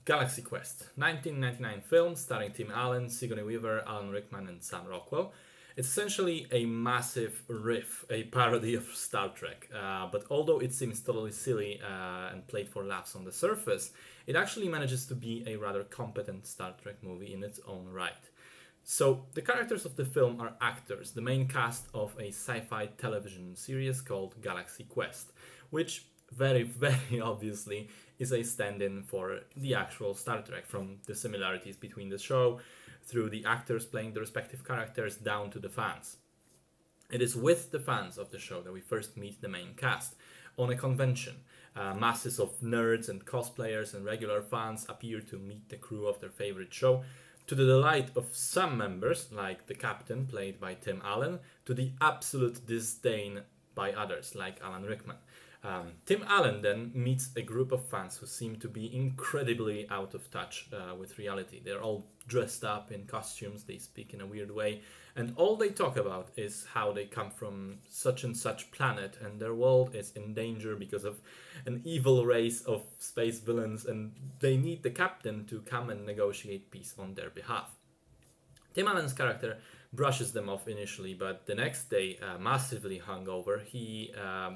Galaxy Quest, 1999 film starring Tim Allen, Sigourney Weaver, Alan Rickman, and Sam Rockwell. It's essentially a massive riff, a parody of Star Trek. But although it seems totally silly and played for laughs on the surface, it actually manages to be a rather competent Star Trek movie in its own right. So, the characters of the film are actors, the main cast of a sci fi television series called Galaxy Quest, which very, very obviously is a stand in for the actual Star Trek, from the similarities between the show, through the actors playing the respective characters, down to the fans. It is with the fans of the show that we first meet the main cast on a convention. Masses of nerds and cosplayers and regular fans appear to meet the crew of their favorite show, to the delight of some members, like the captain, played by Tim Allen, to the absolute disdain by others, like Alan Rickman. Tim Allen then meets a group of fans who seem to be incredibly out of touch with reality. They're all dressed up in costumes, they speak in a weird way, and all they talk about is how they come from such and such planet and their world is in danger because of an evil race of space villains, and they need the captain to come and negotiate peace on their behalf. Tim Allen's character brushes them off initially, but the next day, massively hungover, he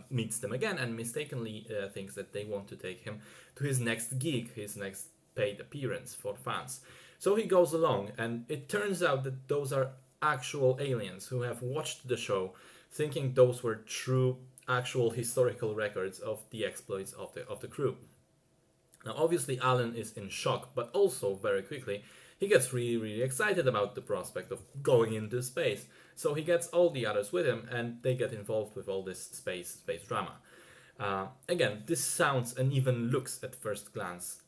meets them again and mistakenly thinks that they want to take him to his next gig, his next paid appearance for fans. So he goes along, and it turns out that those are actual aliens who have watched the show, thinking those were true, actual historical records of the exploits of the crew. Now, obviously, Alan is in shock, but also very quickly he gets really, really excited about the prospect of going into space. So he gets all the others with him, and they get involved with all this space drama. Again, this sounds and even looks at first glance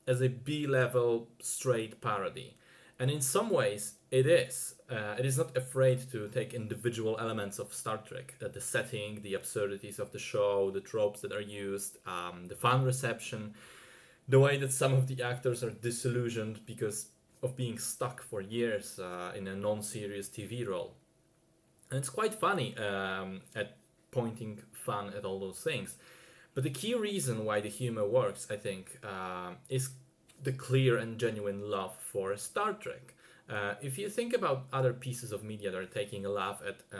as a B-level straight parody. And in some ways, it is. It is not afraid to take individual elements of Star Trek, the setting, the absurdities of the show, the tropes that are used, the fan reception, the way that some of the actors are disillusioned because of being stuck for years in a non-serious TV role. And it's quite funny at pointing fun at all those things. But the key reason why the humor works, I think, is the clear and genuine love for Star Trek. If you think about other pieces of media that are taking a laugh at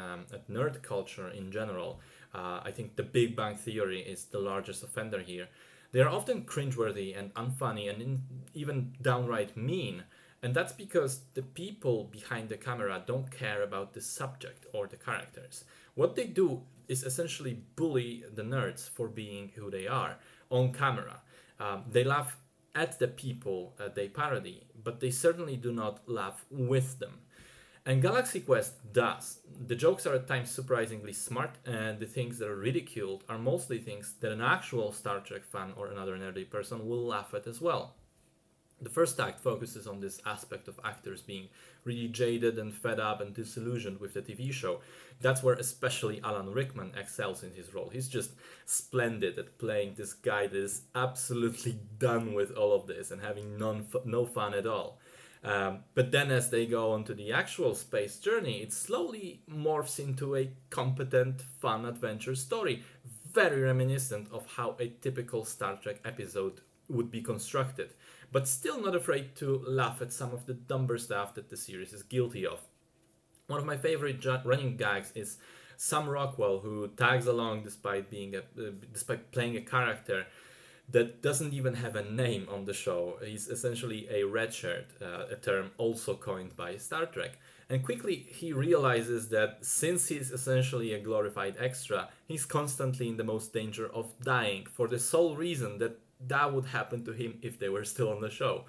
nerd culture in general, I think The Big Bang Theory is the largest offender here. They are often cringeworthy and unfunny and even downright mean. And that's because the people behind the camera don't care about the subject or the characters. What they do is essentially bully the nerds for being who they are on camera. They laugh at the people they parody, but they certainly do not laugh with them. And Galaxy Quest does. The jokes are at times surprisingly smart, and the things that are ridiculed are mostly things that an actual Star Trek fan or another nerdy person will laugh at as well. The first act focuses on this aspect of actors being really jaded and fed up and disillusioned with the TV show. That's where especially Alan Rickman excels in his role. He's just splendid at playing this guy that is absolutely done with all of this and having no fun at all. But then as they go on to the actual space journey, it slowly morphs into a competent, fun adventure story, very reminiscent of how a typical Star Trek episode would be constructed, but still not afraid to laugh at some of the dumber stuff that the series is guilty of. One of my favorite running gags is Sam Rockwell, who tags along despite playing a character that doesn't even have a name on the show. He's essentially a red shirt, a term also coined by Star Trek. And quickly he realizes that since he's essentially a glorified extra, he's constantly in the most danger of dying for the sole reason that would happen to him if they were still on the show.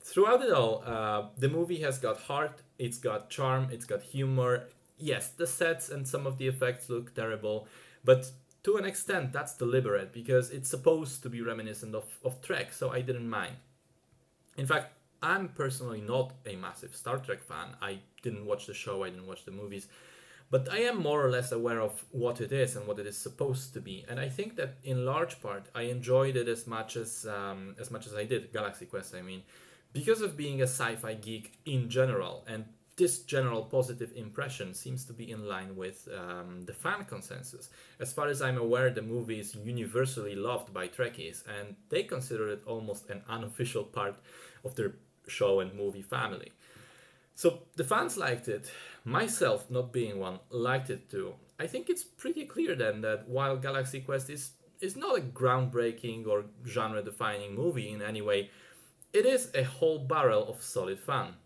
Throughout it all, the movie has got heart, it's got charm, it's got humor. Yes, the sets and some of the effects look terrible, but to an extent that's deliberate because it's supposed to be reminiscent of Trek, so I didn't mind. In fact, I'm personally not a massive Star Trek fan. I didn't watch the show, I didn't watch the movies, but I am more or less aware of what it is and what it is supposed to be. And I think that in large part I enjoyed it as much as I did Galaxy Quest, because of being a sci-fi geek in general. And this general positive impression seems to be in line with the fan consensus. As far as I'm aware, the movie is universally loved by Trekkies, and they consider it almost an unofficial part of their show and movie family. So the fans liked it. Myself, not being one, liked it too. I think it's pretty clear then that while Galaxy Quest is not a groundbreaking or genre defining movie in any way, it is a whole barrel of solid fun.